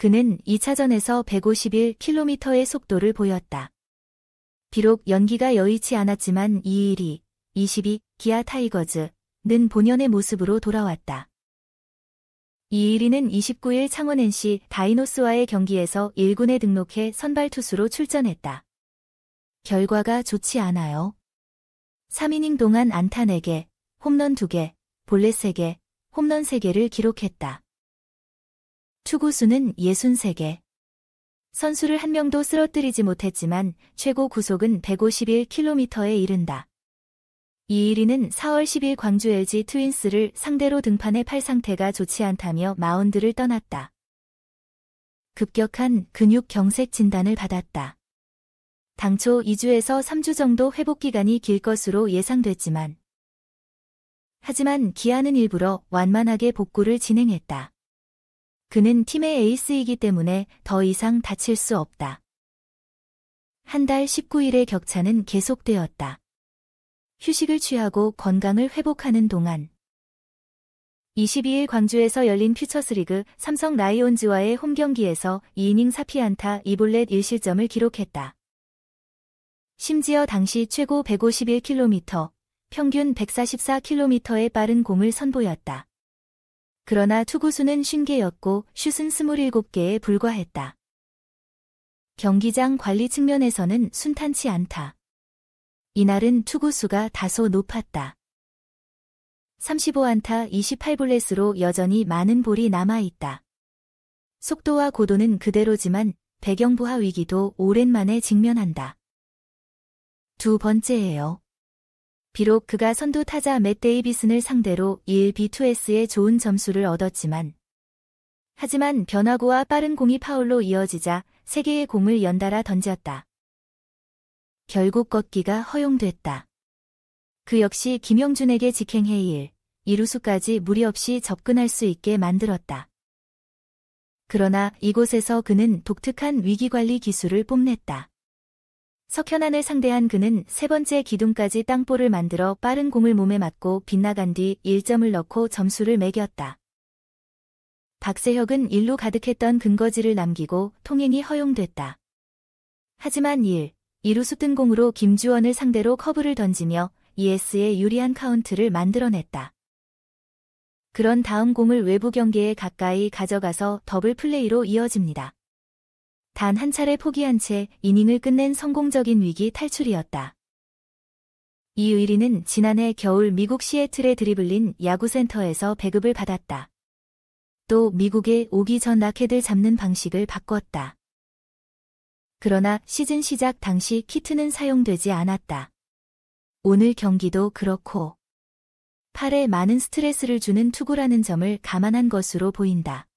그는 2차전에서 151km의 속도를 보였다. 비록 연기가 여의치 않았지만 2-1-2, 22, 기아 타이거즈는 본연의 모습으로 돌아왔다. 2-1-2는 29일 창원 NC 다이노스와의 경기에서 1군에 등록해 선발 투수로 출전했다. 결과가 좋지 않아요. 3이닝 동안 안타 4개, 홈런 2개, 볼넷 3개, 홈런 3개를 기록했다. 투구수는 63개. 선수를 한 명도 쓰러뜨리지 못했지만 최고 구속은 151km에 이른다. 2-1-2는 4월 10일 광주 LG 트윈스를 상대로 등판해 팔 상태가 좋지 않다며 마운드를 떠났다. 급격한 근육 경색 진단을 받았다. 당초 2주에서 3주 정도 회복 기간이 길 것으로 예상됐지만 하지만 기아는 일부러 완만하게 복구를 진행했다. 그는 팀의 에이스이기 때문에 더 이상 다칠 수 없다. 한 달 19일의 격차는 계속되었다. 휴식을 취하고 건강을 회복하는 동안 22일 광주에서 열린 퓨처스리그 삼성 라이온즈와의 홈경기에서 2이닝 4피안타 2볼넷 1실점을 기록했다. 심지어 당시 최고 151km, 평균 144km의 빠른 공을 선보였다. 그러나 투구수는 50개였고 슛은 27개에 불과했다. 경기장 관리 측면에서는 순탄치 않다. 이날은 투구수가 다소 높았다. 35안타 28볼넷으로 여전히 많은 볼이 남아있다. 속도와 고도는 그대로지만 배경부하 위기도 오랜만에 직면한다. 두 번째예요. 비록 그가 선두 타자 맷 데이비슨을 상대로 1B2S의 좋은 점수를 얻었지만 하지만 변화구와 빠른 공이 파울로 이어지자 3개의 공을 연달아 던졌다. 결국 꺾기가 허용됐다. 그 역시 김영준에게 직행해 1루수까지 무리 없이 접근할 수 있게 만들었다. 그러나 이곳에서 그는 독특한 위기관리 기술을 뽐냈다. 석현안을 상대한 그는 세 번째 기둥까지 땅볼을 만들어 빠른 공을 몸에 맞고 빗나간 뒤 1점을 넣고 점수를 매겼다. 박세혁은 1루 가득했던 근거지를 남기고 통행이 허용됐다. 하지만 2루수 뜬 공으로 김주원을 상대로 커브를 던지며 ES에 유리한 카운트를 만들어냈다. 그런 다음 공을 외부 경계에 가까이 가져가서 더블 플레이로 이어집니다. 단 한 차례 포기한 채 이닝을 끝낸 성공적인 위기 탈출이었다. 이의리는 지난해 겨울 미국 시애틀의 드리블린 야구센터에서 배급을 받았다. 또 미국에 오기 전 라켓을 잡는 방식을 바꿨다. 그러나 시즌 시작 당시 키트는 사용되지 않았다. 오늘 경기도 그렇고 팔에 많은 스트레스를 주는 투구라는 점을 감안한 것으로 보인다.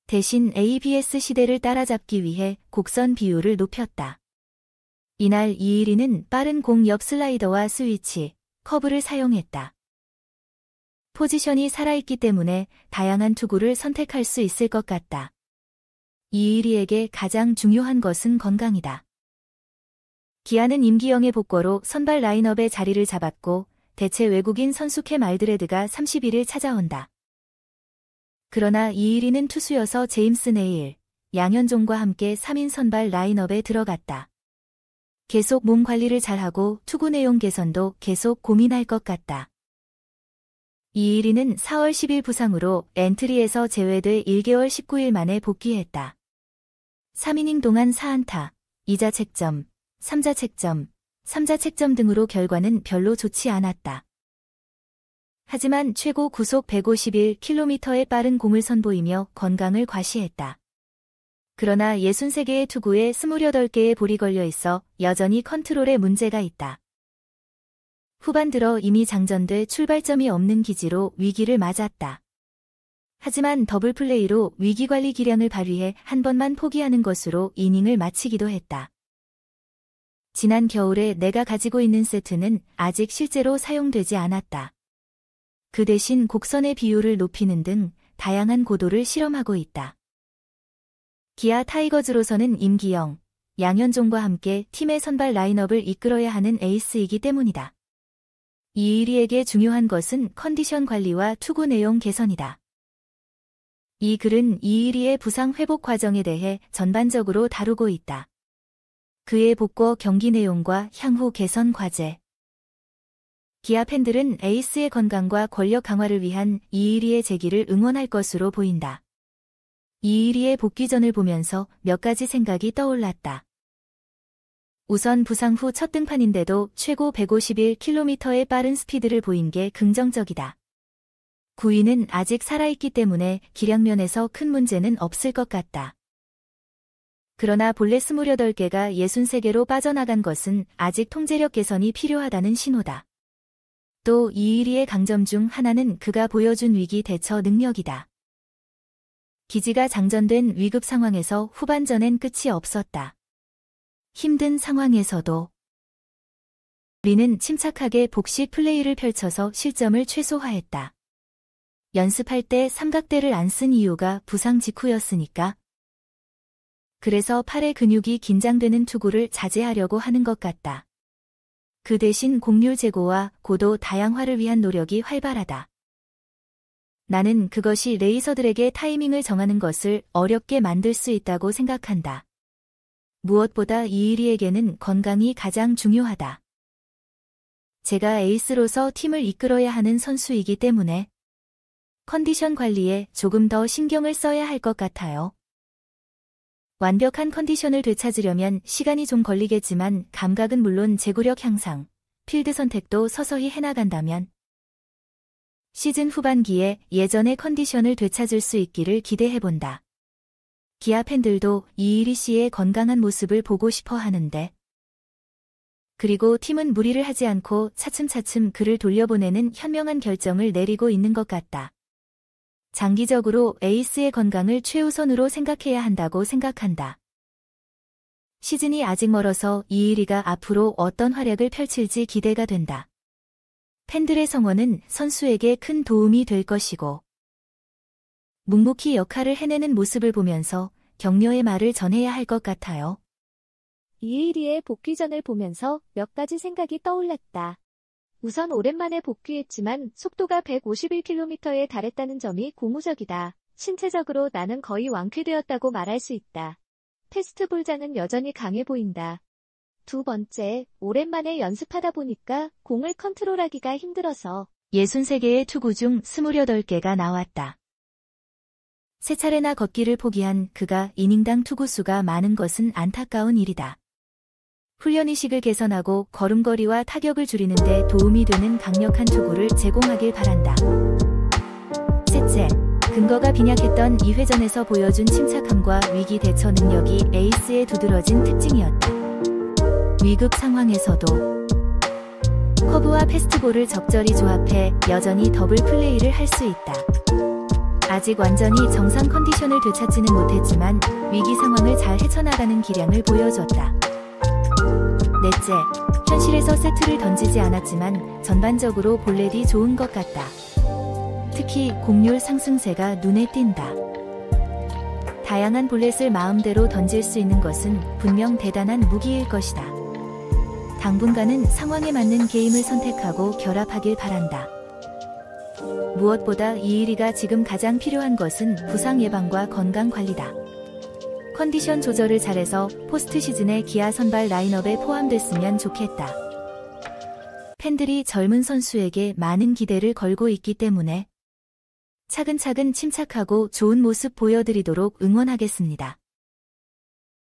대신 ABS 시대를 따라잡기 위해 곡선 비율을 높였다. 이날 이의리는 빠른 공 옆 슬라이더와 스위치, 커브를 사용했다. 포지션이 살아있기 때문에 다양한 투구를 선택할 수 있을 것 같다. 이의리에게 가장 중요한 것은 건강이다. 기아는 임기영의 복거로 선발 라인업에 자리를 잡았고 대체 외국인 선수 캠 알드레드가 31일 찾아온다. 그러나 이의리는 투수여서 제임스 네일, 양현종과 함께 3인 선발 라인업에 들어갔다. 계속 몸 관리를 잘하고 투구 내용 개선도 계속 고민할 것 같다. 이의리는 4월 10일 부상으로 엔트리에서 제외돼 1개월 19일 만에 복귀했다. 3이닝 동안 4안타, 2자책점, 3자책점, 3자책점 등으로 결과는 별로 좋지 않았다. 하지만 최고 구속 151km의 빠른 공을 선보이며 건강을 과시했다. 그러나 63개의 투구에 28개의 볼이 걸려 있어 여전히 컨트롤에 문제가 있다. 후반 들어 이미 장전돼 출발점이 없는 기지로 위기를 맞았다. 하지만 더블 플레이로 위기관리 기량을 발휘해 한 번만 포기하는 것으로 이닝을 마치기도 했다. 지난 겨울에 내가 가지고 있는 세트는 아직 실제로 사용되지 않았다. 그 대신 곡선의 비율을 높이는 등 다양한 고도를 실험하고 있다. 기아 타이거즈로서는 임기영, 양현종과 함께 팀의 선발 라인업을 이끌어야 하는 에이스이기 때문이다. 이의리에게 중요한 것은 컨디션 관리와 투구 내용 개선이다. 이 글은 이의리의 부상 회복 과정에 대해 전반적으로 다루고 있다. 그의 복구 경기 내용과 향후 개선 과제. 기아 팬들은 에이스의 건강과 권력 강화를 위한 이의리의 재기를 응원할 것으로 보인다. 이의리의 복귀전을 보면서 몇 가지 생각이 떠올랐다. 우선 부상 후 첫 등판인데도 최고 151km의 빠른 스피드를 보인 게 긍정적이다. 구위는 아직 살아있기 때문에 기량면에서 큰 문제는 없을 것 같다. 그러나 본래 28개가 63개로 빠져나간 것은 아직 통제력 개선이 필요하다는 신호다. 또 이의리의 강점 중 하나는 그가 보여준 위기 대처 능력이다. 기지가 장전된 위급 상황에서 후반전엔 끝이 없었다. 힘든 상황에서도 우리는 침착하게 복식 플레이를 펼쳐서 실점을 최소화했다. 연습할 때 삼각대를 안 쓴 이유가 부상 직후였으니까. 그래서 팔의 근육이 긴장되는 투구를 자제하려고 하는 것 같다. 그 대신 공률 제고와 고도 다양화를 위한 노력이 활발하다. 나는 그것이 레이서들에게 타이밍을 정하는 것을 어렵게 만들 수 있다고 생각한다. 무엇보다 이의리에게는 건강이 가장 중요하다. 제가 에이스로서 팀을 이끌어야 하는 선수이기 때문에 컨디션 관리에 조금 더 신경을 써야 할 것 같아요. 완벽한 컨디션을 되찾으려면 시간이 좀 걸리겠지만 감각은 물론 제구력 향상, 필드 선택도 서서히 해나간다면 시즌 후반기에 예전의 컨디션을 되찾을 수 있기를 기대해본다. 기아 팬들도 이의리 씨의 건강한 모습을 보고 싶어 하는데 그리고 팀은 무리를 하지 않고 차츰차츰 그를 돌려보내는 현명한 결정을 내리고 있는 것 같다. 장기적으로 에이스의 건강을 최우선으로 생각해야 한다고 생각한다. 시즌이 아직 멀어서 이의리가 앞으로 어떤 활약을 펼칠지 기대가 된다. 팬들의 성원은 선수에게 큰 도움이 될 것이고 묵묵히 역할을 해내는 모습을 보면서 격려의 말을 전해야 할 것 같아요. 이의리의 복귀전을 보면서 몇 가지 생각이 떠올랐다. 우선 오랜만에 복귀했지만 속도가 151km에 달했다는 점이 고무적이다. 신체적으로 나는 거의 완쾌되었다고 말할 수 있다. 패스트볼장은 여전히 강해 보인다. 두 번째, 오랜만에 연습하다 보니까 공을 컨트롤하기가 힘들어서 63개의 투구 중 28개가 나왔다. 세 차례나 걷기를 포기한 그가 이닝당 투구수가 많은 것은 안타까운 일이다. 훈련의식을 개선하고 걸음걸이와 타격을 줄이는 데 도움이 되는 강력한 투구를 제공하길 바란다. 셋째, 근거가 빈약했던 2회전에서 보여준 침착함과 위기 대처 능력이 에이스의 두드러진 특징이었다. 위급 상황에서도 커브와 패스트볼을 적절히 조합해 여전히 더블 플레이를 할 수 있다. 아직 완전히 정상 컨디션을 되찾지는 못했지만 위기 상황을 잘 헤쳐나가는 기량을 보여줬다. 넷째, 현실에서 세트를 던지지 않았지만 전반적으로 볼넷이 좋은 것 같다. 특히 공률 상승세가 눈에 띈다. 다양한 볼넷을 마음대로 던질 수 있는 것은 분명 대단한 무기일 것이다. 당분간은 상황에 맞는 게임을 선택하고 결합하길 바란다. 무엇보다 이의리가 지금 가장 필요한 것은 부상 예방과 건강 관리다. 컨디션 조절을 잘해서 포스트 시즌에 기아 선발 라인업에 포함됐으면 좋겠다. 팬들이 젊은 선수에게 많은 기대를 걸고 있기 때문에 차근차근 침착하고 좋은 모습 보여드리도록 응원하겠습니다.